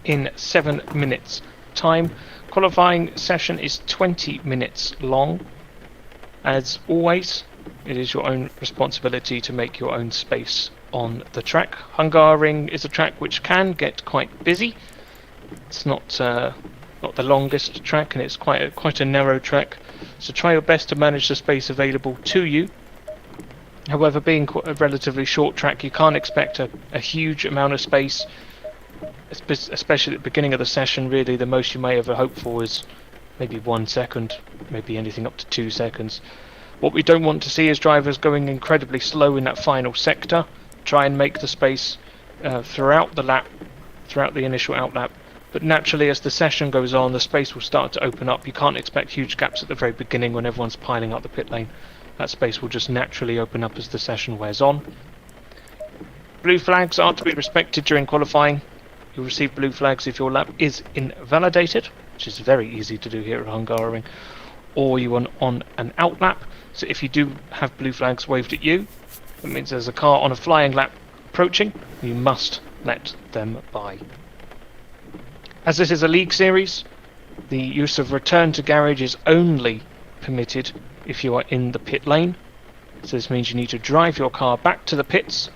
in 7 minutes time. Qualifying session is 20 minutes long. As always, it is your own responsibility to make your own space on the track. Hungoraring is a track which can get quite busy. It's not the longest track, and it's quite a narrow track, so try your best to manage the space available to you. However, being a relatively short track, you can't expect a huge amount of space, especially at the beginning of the session. Really, the most you may ever hope for is maybe 1 second, maybe anything up to 2 seconds. What we don't want to see is drivers going incredibly slow in that final sector. Try and make the space throughout the lap, throughout the initial outlap. But naturally, as the session goes on, the space will start to open up. You can't expect huge gaps at the very beginning when everyone's piling up the pit lane. That space will just naturally open up as the session wears on. Blue flags are to be respected during qualifying. You'll receive blue flags if your lap is invalidated, which is very easy to do here at Hungoraring, or you are on an outlap. So if you do have blue flags waved at you, that means there's a car on a flying lap approaching. You must let them by. As this is a league series, the use of return to garage is only permitted if you are in the pit lane. So this means you need to drive your car back to the pits,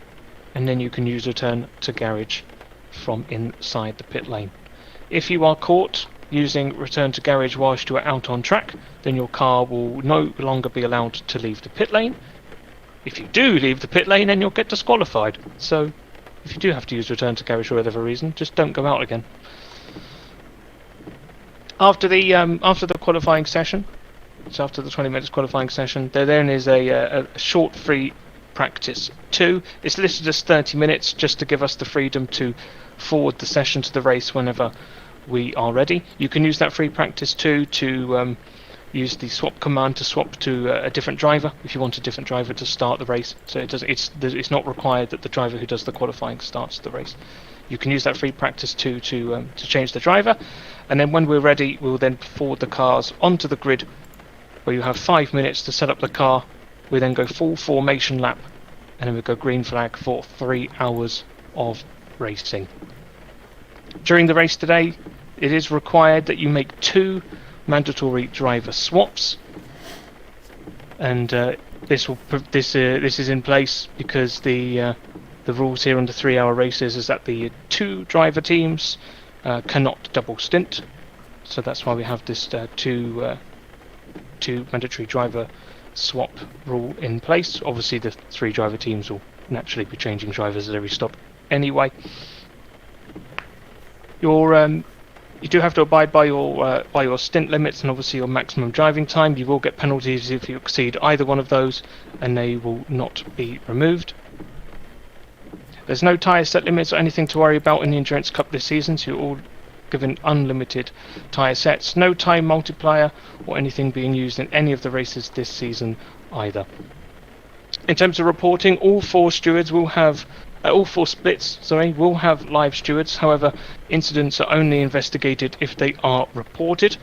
and then you can use return to garage from inside the pit lane. If you are caught using return to garage whilst you are out on track, then your car will no longer be allowed to leave the pit lane. If you do leave the pit lane, then you'll get disqualified. So if you do have to use return to garage for whatever reason, just don't go out again. After the qualifying session, so after the 20 minutes qualifying session, there then is a short free practice 2. It's listed as 30 minutes just to give us the freedom to forward the session to the race whenever we are ready. You can use that free practice 2 to use the swap command to swap to a different driver if you want a different driver to start the race. So it's not required that the driver who does the qualifying starts the race. You can use that free practice 2 to change the driver, and then when we're ready, we'll then forward the cars onto the grid, where you have 5 minutes to set up the car. We then go full formation lap, and then we go green flag for 3 hours of racing. During the race today, it is required that you make 2 mandatory driver swaps, and this is in place because the rules here on the 3-hour races is that the 2 driver teams cannot double stint, so that's why we have this two mandatory driver swap rule in place. Obviously the 3 driver teams will naturally be changing drivers at every stop anyway. You do have to abide by your stint limits and obviously your maximum driving time. You will get penalties if you exceed either one of those, and they will not be removed. There's no tyre set limits or anything to worry about in the Endurance Cup this season, so you're all given unlimited tyre sets. No time multiplier or anything being used in any of the races this season either. In terms of reporting, all 4 stewards will have all 4 splits, will have live stewards. However, incidents are only investigated if they are reported.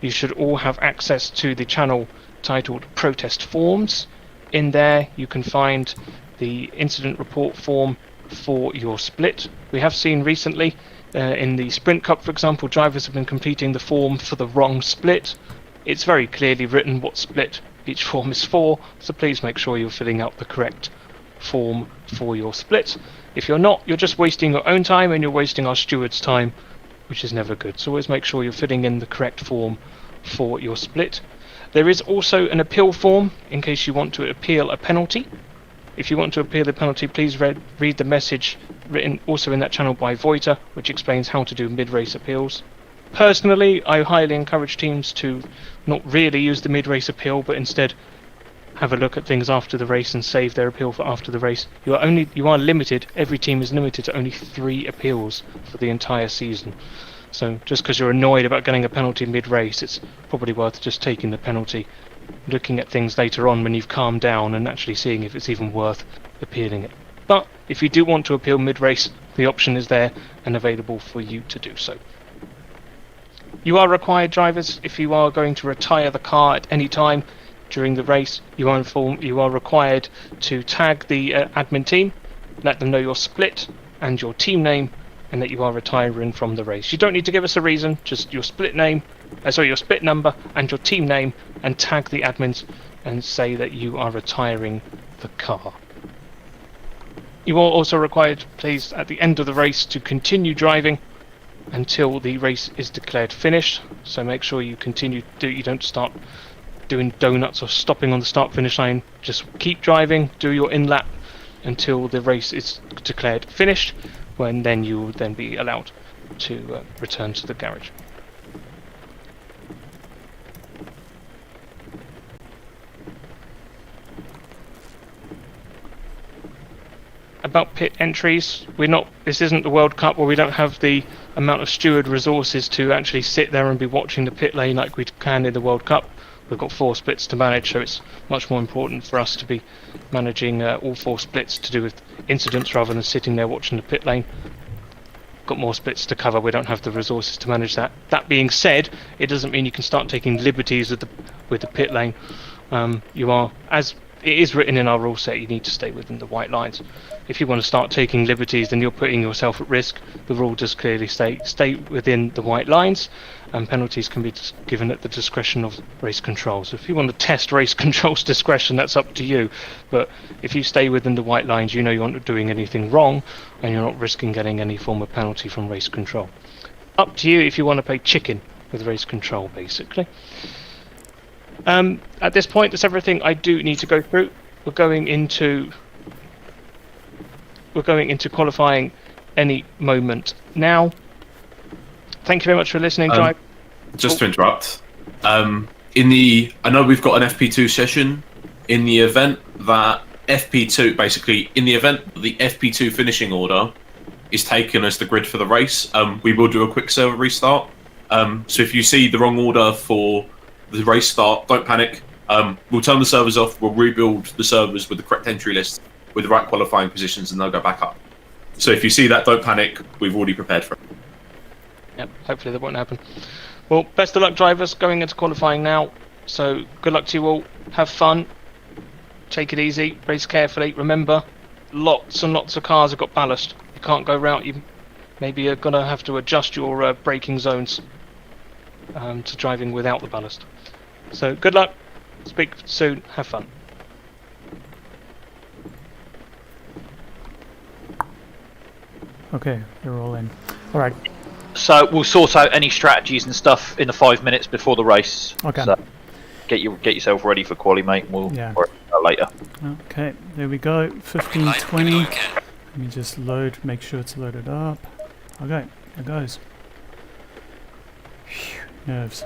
You should all have access to the channel titled Protest Forms. In there you can find the incident report form for your split. We have seen recently in the Sprint Cup, for example, drivers have been completing the form for the wrong split. It's very clearly written what split each form is for, so please make sure you're filling out the correct form for your split. If you're not, you're just wasting your own time and you're wasting our steward's time, which is never good. So always make sure you're filling in the correct form for your split. There is also an appeal form in case you want to appeal a penalty. If you want to appeal the penalty, please read the message written also in that channel by Voiter, which explains how to do mid-race appeals. Personally, I highly encourage teams to not really use the mid-race appeal, but instead have a look at things after the race and save their appeal for after the race. You are limited, every team is limited to only 3 appeals for the entire season. So just because you're annoyed about getting a penalty mid-race, it's probably worth just taking the penalty, looking at things later on when you've calmed down and actually seeing if it's even worth appealing it. But if you do want to appeal mid-race, the option is there and available for you to do so. You are required, drivers, if you are going to retire the car at any time during the race, you are required to tag the admin team, let them know your split and your team name, and that you are retiring from the race. You don't need to give us a reason, just your split name, your split number and your team name, and tag the admins and say that you are retiring the car. You are also required, please, at the end of the race to continue driving until the race is declared finished. So make sure you continue, you don't start doing donuts or stopping on the start finish line. Just keep driving, do your in-lap until the race is declared finished, when then you will then be allowed to return to the garage. About pit entries, this isn't the World Cup where we don't have the amount of steward resources to actually sit there and be watching the pit lane like we can in the World Cup. We've got 4 splits to manage, so it's much more important for us to be managing all 4 splits to do with incidents rather than sitting there watching the pit lane. Got more splits to cover, we don't have the resources to manage that. That being said, it doesn't mean you can start taking liberties with the pit lane. You are, as it is written in our rule set, you need to stay within the white lines. If you want to start taking liberties, then you're putting yourself at risk. The rule does clearly stay within the white lines, and penalties can be given at the discretion of race control. So if you want to test race control's discretion, that's up to you. But if you stay within the white lines, you know you're not doing anything wrong, and you're not risking getting any form of penalty from race control. Up to you if you want to play chicken with race control, basically. At this point, that's everything I do need to go through. We're going into qualifying any moment now. Thank you very much for listening, Drive. Just to interrupt, I know we've got an FP2 session. In the event that FP2, basically, in the event that the FP2 finishing order is taken as the grid for the race, we will do a quick server restart. So if you see the wrong order for the race start, don't panic. We'll turn the servers off, we'll rebuild the servers with the correct entry list, with the right qualifying positions, and they'll go back up. So if you see that, don't panic, we've already prepared for it. Yep, hopefully that won't happen. Well, best of luck, drivers, going into qualifying now. So good luck to you all, have fun, take it easy, race carefully. Remember, lots and lots of cars have got ballast. You can't go round, maybe you're going to have to adjust your braking zones to driving without the ballast. So good luck, speak soon, have fun. Okay, we're all in. All right. So we'll sort out any strategies and stuff in the 5 minutes before the race. Okay. So get yourself ready for quali, mate. And we'll worry about later. Okay, there we go. 15:20. Let me just load. Make sure it's loaded up. Okay, there goes. Phew, nerves.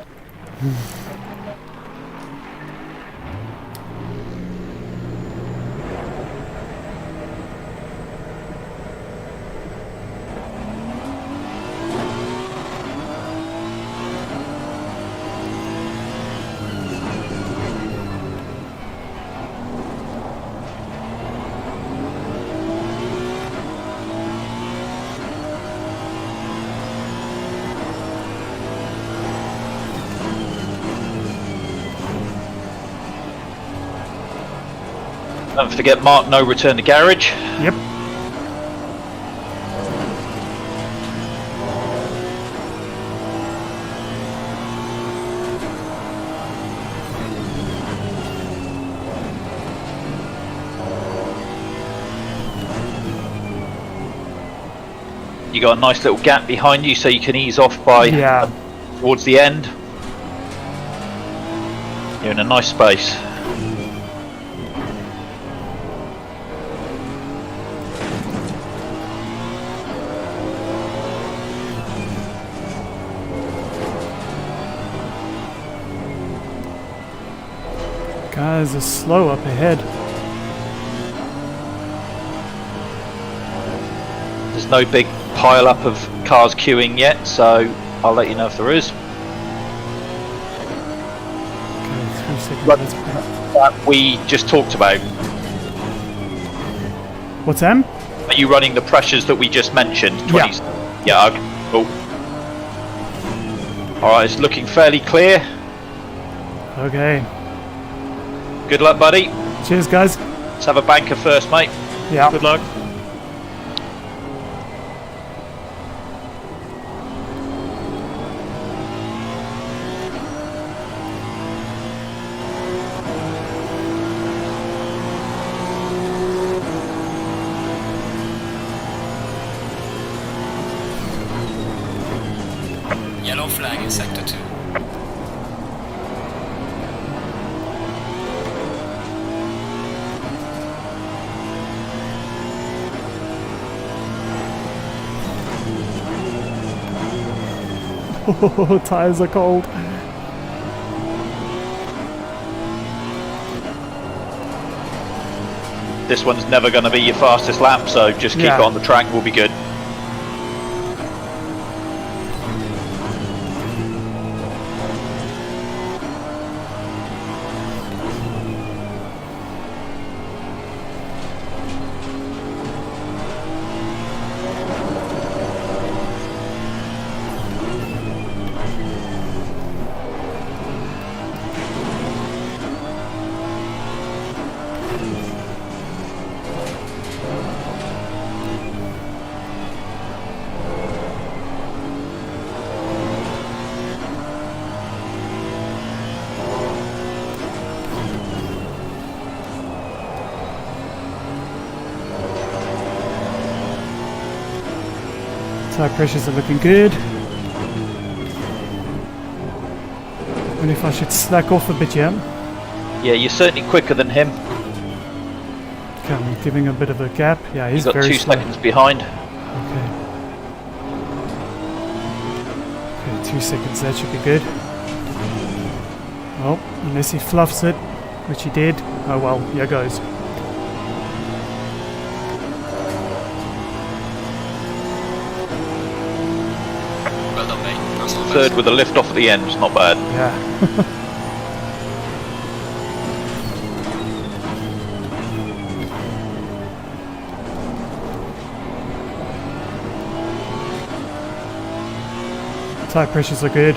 Don't forget, Mark, no return to garage. Yep. You got a nice little gap behind you, so you can ease off by towards the end. You're in a nice space. Guys are slow up ahead. There's no big pile up of cars queuing yet, so I'll let you know if there is. Okay, 3 seconds. That we just talked about. What's that? Are you running the pressures that we just mentioned? 20? Yeah. Okay, cool. Alright, it's looking fairly clear. Okay. Good luck, buddy. Cheers, guys. Let's have a banker first, mate. Yeah. Good luck. Yellow flag in sector 2. Oh, tires are cold. This one's never going to be your fastest lap, so just keep Yeah. it on the track, we'll be good. Tyre pressures are looking good. Wonder if I should slack off a bit here. Yeah, you're certainly quicker than him. Okay, I'm giving a bit of a gap. Yeah, he's You've got very 2 slow. seconds behind. Okay. Okay, 2 seconds. That should be good. Oh, unless he fluffs it, which he did. Oh well, here goes. Well done, mate. Personal best. Third with a lift off at the end, it's not bad. Yeah. Tyre pressures are good.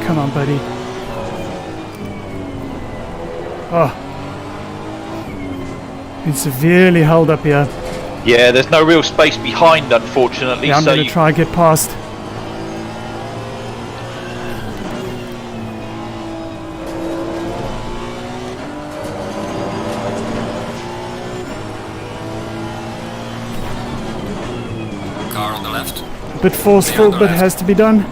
Come on, buddy. Oh. Been severely held up here. Yeah, there's no real space behind, unfortunately. Yeah, I'm so going you, to try and get past. Car on the left. A bit forceful, but has to be done.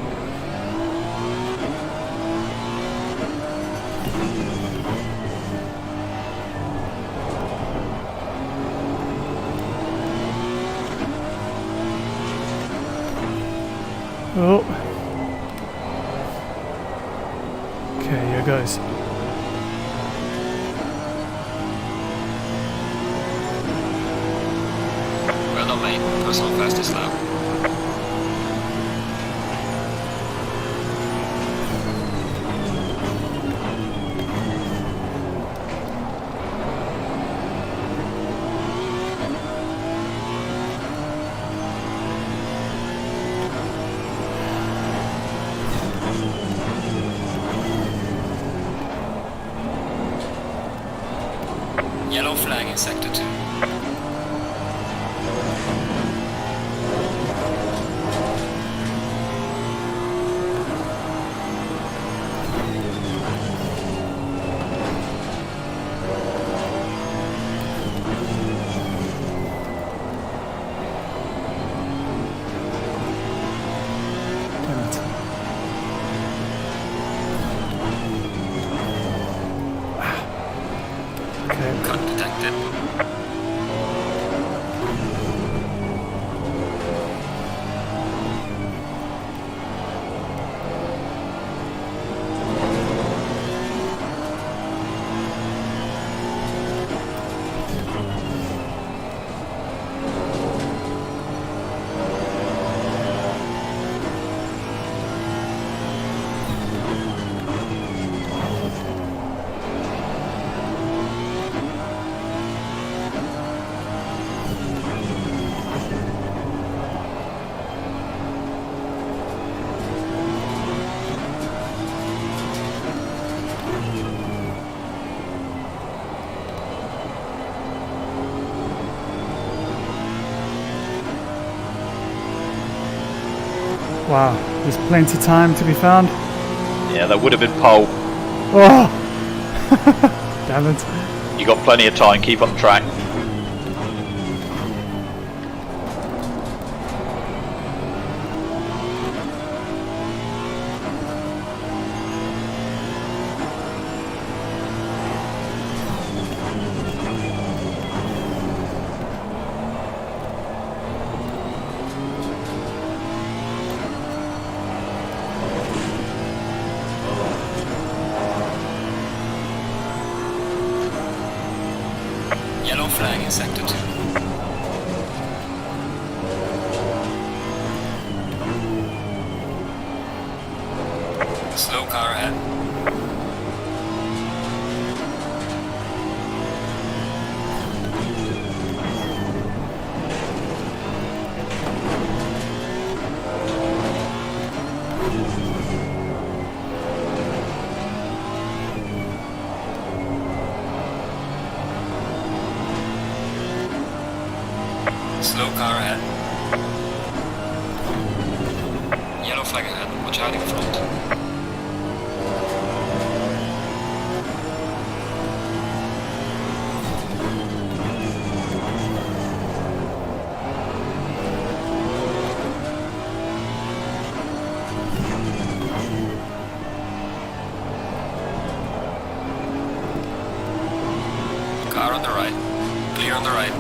Oh. Okay, here goes. Well done, mate. Personal fastest lap. Yellow flag in sector 2. Damn it. Okay. Cut detected. Wow, there's plenty of time to be found. Yeah, that would have been pole. Oh! Damn it. You got plenty of time, keep on track. Yellow flag in sector 2. Slow car ahead. Slow car ahead. Yellow flag ahead. Watch out in front. Car on the right. Clear on the right.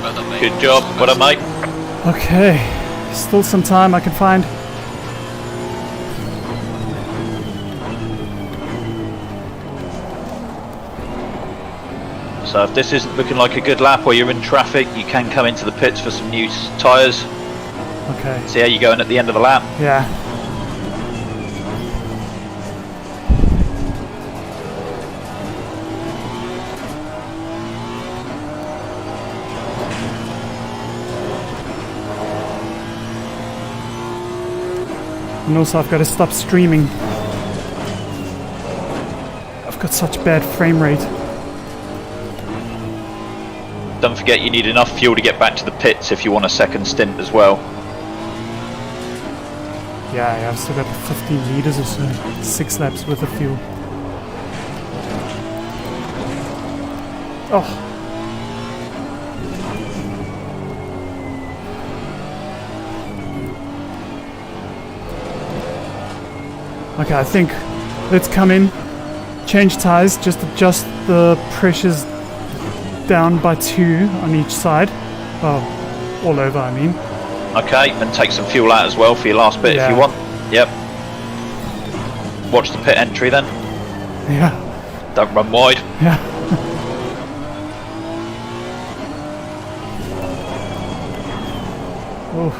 Well done, mate. Good job, what a mate. Okay, still some time I can find. So if this isn't looking like a good lap or you're in traffic, you can come into the pits for some new tyres. Okay, See how you're going at the end of the lap. yeah. And also I've got to stop streaming. I've got such bad frame rate. Don't forget you need enough fuel to get back to the pits if you want a second stint as well. Yeah, I've still got 15 liters or so. 6 laps worth of fuel. Oh. Okay, I think let's come in, change tires, just adjust the pressures down by 2 on each side. Well, all over, I mean. Okay, and take some fuel out as well for your last bit if you Yeah. want. Yep. Watch the pit entry then. Yeah, Don't run wide. yeah. Oof.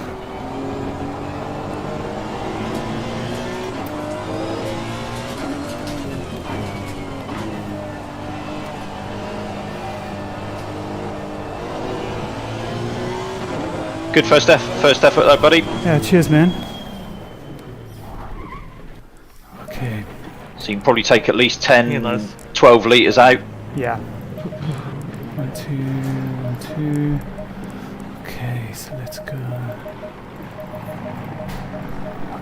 Good first effort though, buddy. Yeah, cheers, man. Okay, So you can probably take at least 10, Yeah, nice. 12 litres out. yeah. 1, 2, 1, 2. Okay, so let's go.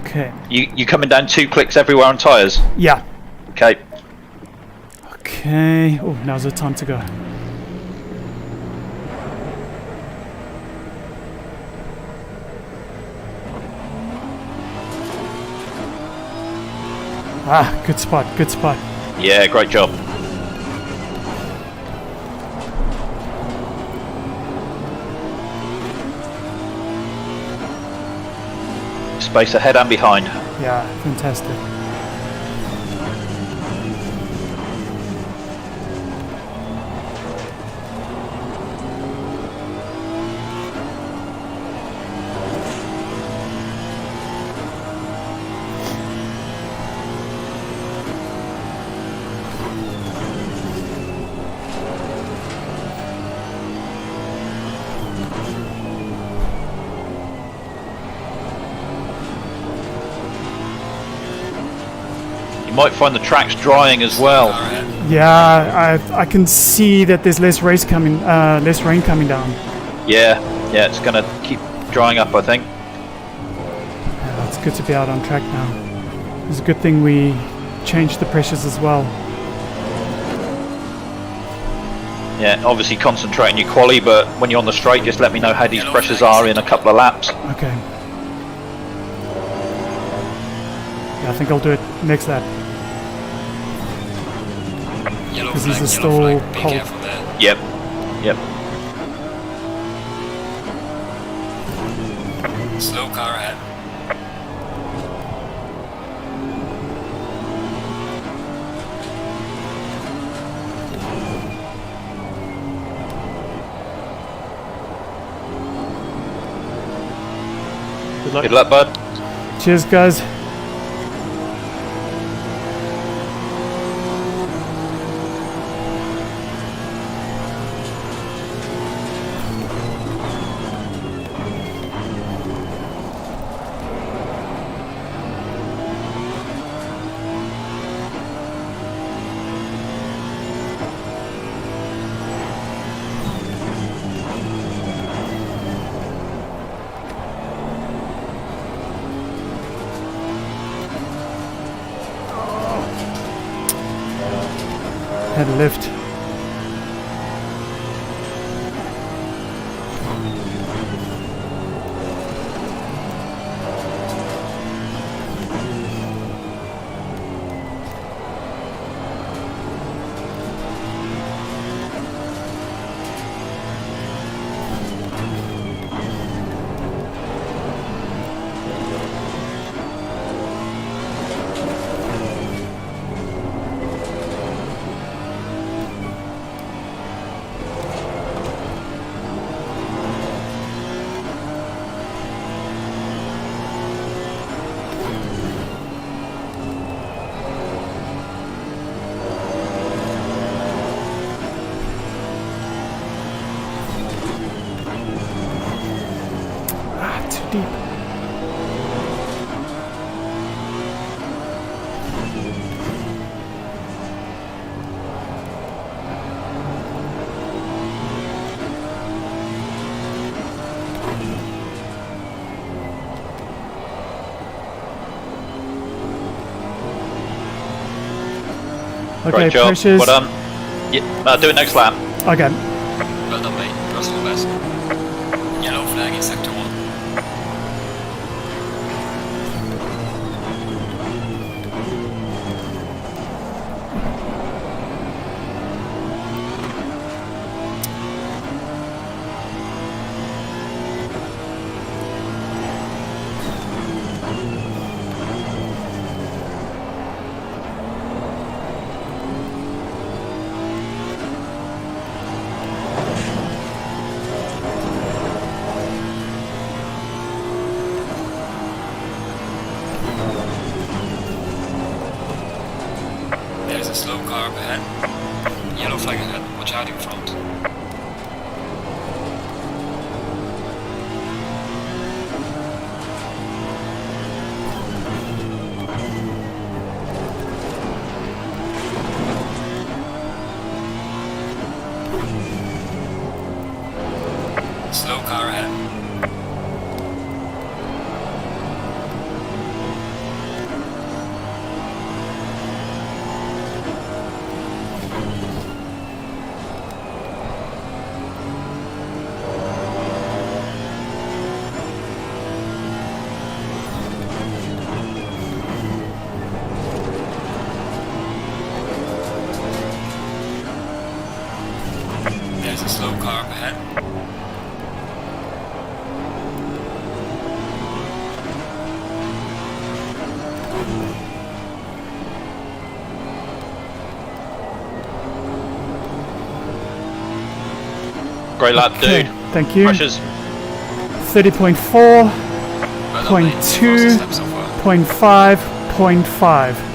Okay, You coming down 2 clicks everywhere on tyres? yeah. Okay. Okay, oh, now's the time to go. Ah, good spot, good spot. Yeah, great job. Space ahead and behind. Yeah, fantastic. You might find the tracks drying as well. Car ahead. Yeah, I can see that there's less rain coming down. Yeah, it's going to keep drying up, I think. Yeah, it's good to be out on track now. It's a good thing we changed the pressures as well. Yeah, obviously concentrating your quali, but when you're on the straight, just let me know how these pressures are in a couple of laps. Okay. Yeah, I think I'll do it next lap. Yellow Because flag, these are yellow still flag. Be cold. careful there. Yep. Slow car ahead. Good luck, bud. Cheers, guys. Had a lift. Too deep. Okay, Great job. pressures. Well done. Yeah, do it next lap. Okay. Well done, mate. Personal best. Yellow flag in sector 1. There's a slow car up ahead. Yellow flag ahead. Watch out in front. Slow car ahead. There's a slow car up ahead. Great lap, Okay, dude. thank you. Pressures. 30.4, Well done, mate. 0.2, Fastest lap so far. 0.5, 0.5.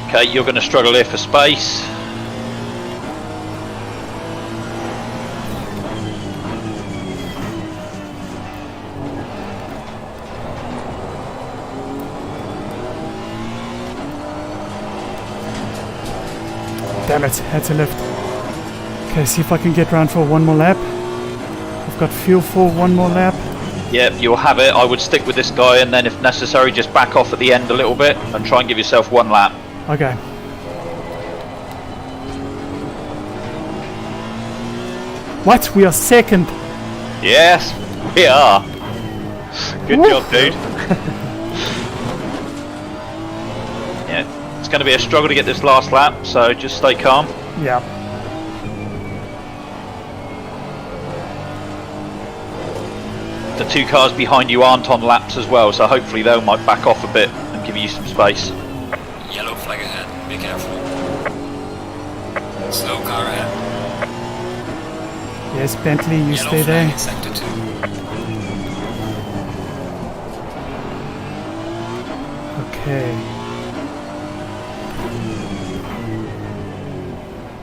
Okay, you're going to struggle here for space. damn it, had to lift. Okay, see if I can get round for one more lap. I've got fuel for one more lap. Yep, you'll have it. I would stick with this guy, and then if necessary, just back off at the end a little bit and try and give yourself one lap. Okay. What? We are second. Yes, we are. Good job, dude. Yeah, it's going to be a struggle to get this last lap, so just stay calm. Yeah. The two cars behind you aren't on laps as well, so hopefully they might back off a bit and give you some space. Yellow flag ahead, be careful. Slow car ahead. Yes, Bentley, you Yellow stay flag there. in sector 2. Okay.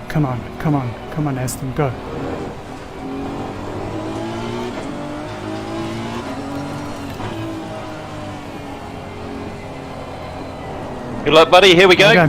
Come on, come on, come on, Aston, go. Good luck, buddy. Here we go. Okay.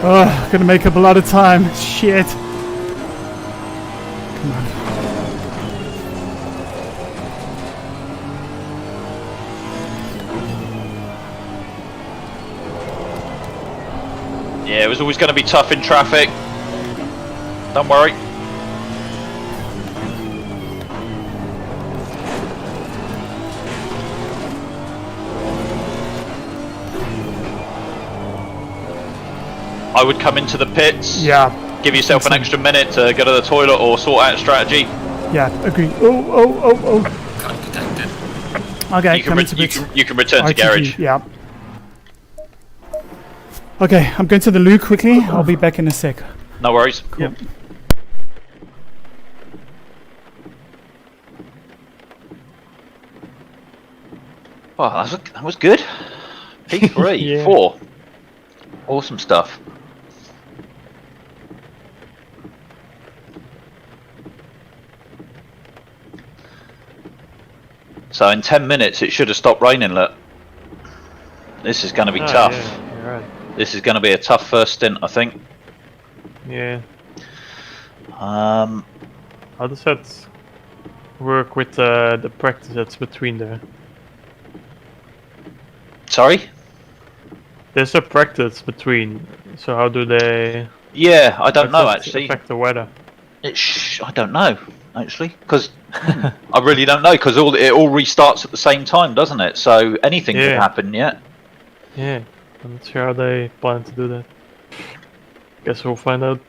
Oh, gonna make up a lot of time. Shit. Come on. Yeah, it was always going to be tough in traffic. Don't worry. I would come into the pits. Yeah. Give yourself an extra minute to go to the toilet or sort out a strategy. Yeah, agree. Oh. Car detected. Okay, You can, coming to bits. you can return to RTG, garage. Yeah. Okay, I'm going to the loo quickly. I'll be back in a sec. No worries. Yep. Wow, that was good. P3, Yeah. 4. Awesome stuff. So in 10 minutes it should have stopped raining, look. This is going to be tough. Yeah, you're right. This is going to be a tough first stint, I think. Yeah. Um, How does that work with the practice that's between there? sorry? There's a practice between, so how do they Yeah, I don't know affect- actually. affect the weather? I don't know actually, because I really don't know, because it all restarts at the same time, doesn't it? So anything could Yeah. happen. Yeah. Yeah, I'm not sure how they plan to do that. Guess we'll find out.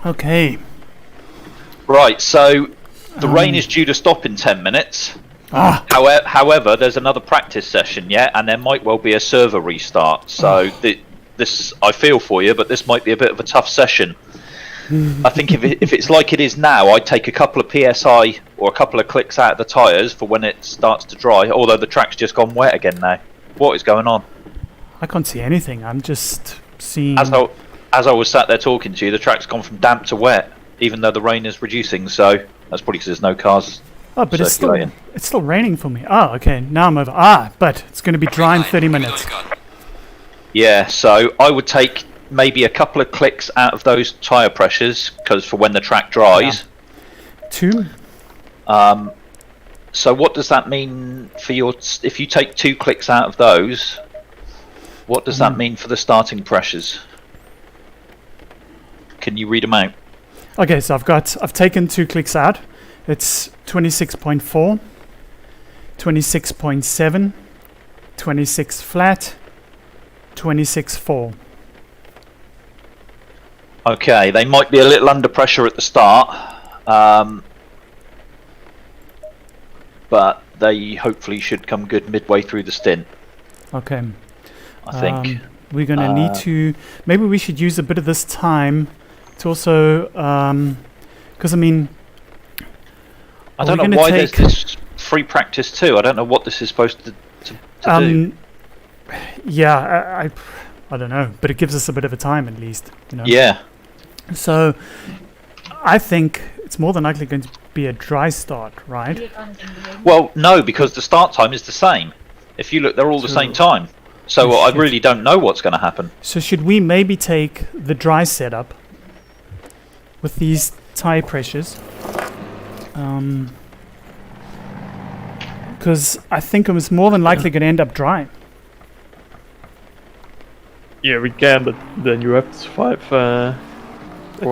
Okay. Right. So the rain is due to stop in 10 minutes. Ah. However, there's another practice session, yeah, and there might well be a server restart. So this, I feel for you, but this might be a bit of a tough session. I think if it's like it is now, I'd take a couple of PSI or a couple of clicks out of the tyres for when it starts to dry, although the track's just gone wet again now. What is going on? I can't see anything. I'm just seeing. As I was sat there talking to you, the track's gone from damp to wet, even though the rain is reducing, so that's probably because there's no cars Oh, but circulating. it's still raining for me. Oh, okay. Now I'm over. Ah, but it's going to be dry in 30 minutes. Yeah, so I would take maybe a couple of clicks out of those tyre pressures, because for when the track dries. 2. So what does that mean for your... If you take 2 clicks out of those, what does that mean for the starting pressures? Can you read them out? Okay, so I've taken 2 clicks out. It's 26.4, 26.7, 26 flat, 26.4. Okay, they might be a little under pressure at the start, but they hopefully should come good midway through the stint. Okay. I think. We're going to need to... Maybe we should use a bit of this time to also... Because, I mean... I don't know why there's this free practice too. I don't know what this is supposed to do. Yeah, I don't know. But it gives us a bit of a time at least. You know? Yeah. So, I think it's more than likely going to be a dry start, right? Well, no, because the start time is the same. If you look, they're all the same time. So I really don't know what's going to happen. So should we maybe take the dry setup with these tyre pressures? Because I think it was more than likely going to end up dry. Yeah, we can, but then you have to survive. A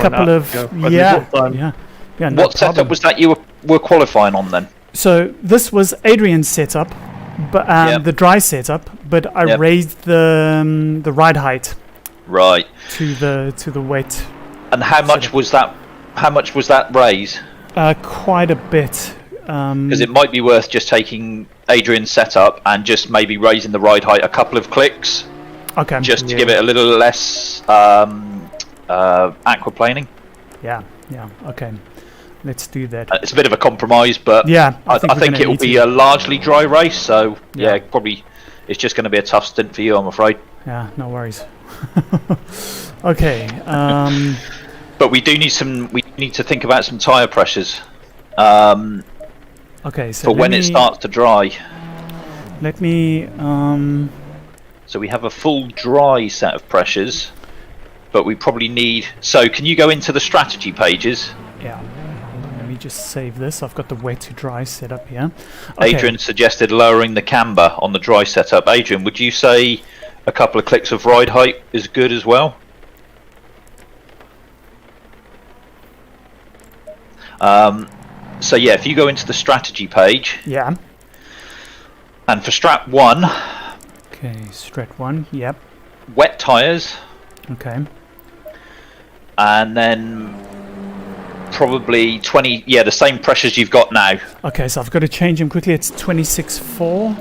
couple of yeah. No what setup problem. was that you were qualifying on then? So this was Adrian's setup, but the dry setup. But I raised the ride height right to the wet. And how much was that? How much was that raise? Quite a bit. Because it might be worth just taking Adrian's setup and just maybe raising the ride height a couple of clicks. Okay. Just to give it a little less aquaplaning. Yeah. Okay. Let's do that. It's a bit of a compromise, but yeah, I think it will be a largely dry race. So yeah, probably it's just going to be a tough stint for you, I'm afraid. Yeah, no worries. Okay. But we do need some. We need to think about some tyre pressures. Okay. So for when it starts to dry. Let me. So we have a full dry set of pressures, but we probably need... So can you go into the strategy pages? Yeah. Let me just save this. I've got the wet to dry setup here. Okay. Adrian suggested lowering the camber on the dry setup. Adrian, would you say a couple of clicks of ride height is good as well? So yeah, if you go into the strategy page... Yeah. And for strat 1... Okay, strat 1, yep. Wet tyres. Okay. And then probably 20, the same pressures you've got now. Okay, so I've got to change them quickly. It's 26.4.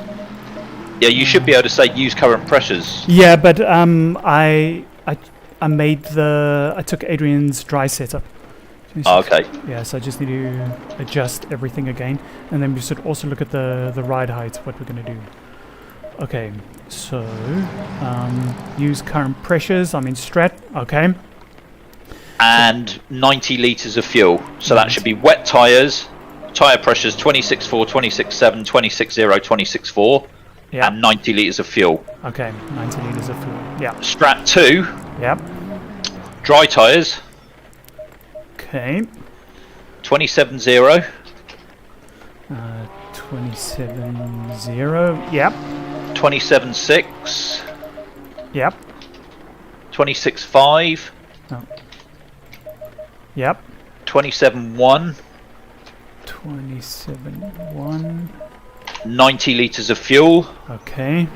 Yeah, you should be able to say use current pressures. Yeah, but I took Adrian's dry setup. Oh, okay. Yeah, so I just need to adjust everything again. And then we should also look at the ride height, what we're going to do. Okay, so use current pressures. I'm in strat. Okay. And 90 litres of fuel. So that should be wet tyres, tyre pressures 26.4, 26.7, 26.0, 26.4, and 90 litres of fuel. Okay, 90 litres of fuel. Yeah. Strat 2. Yep. Dry tyres. Okay. 27.0. 27.0. Yep. 27.6. Yep. 26.5. Oh. Yep. 27.1. 27.1. 90 litres of fuel. Okay.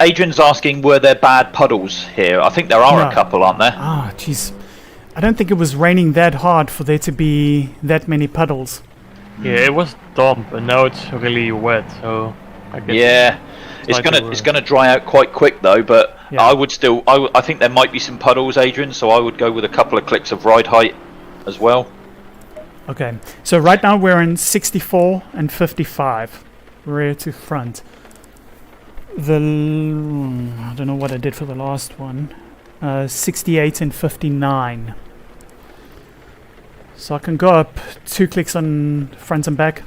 Adrian's asking, were there bad puddles here? I think there are a couple, aren't there? Ah, jeez. I don't think it was raining that hard for there to be that many puddles. Yeah, it was damp, and now it's really wet, so I guess... Yeah, it's gonna dry out quite quick though, but I would still... I think there might be some puddles, Adrian, so I would go with a couple of clicks of ride height as well. Okay, so right now we're in 64 and 55, rear to front. I don't know what I did for the last one. 68 and 59. So I can go up 2 clicks on front and back.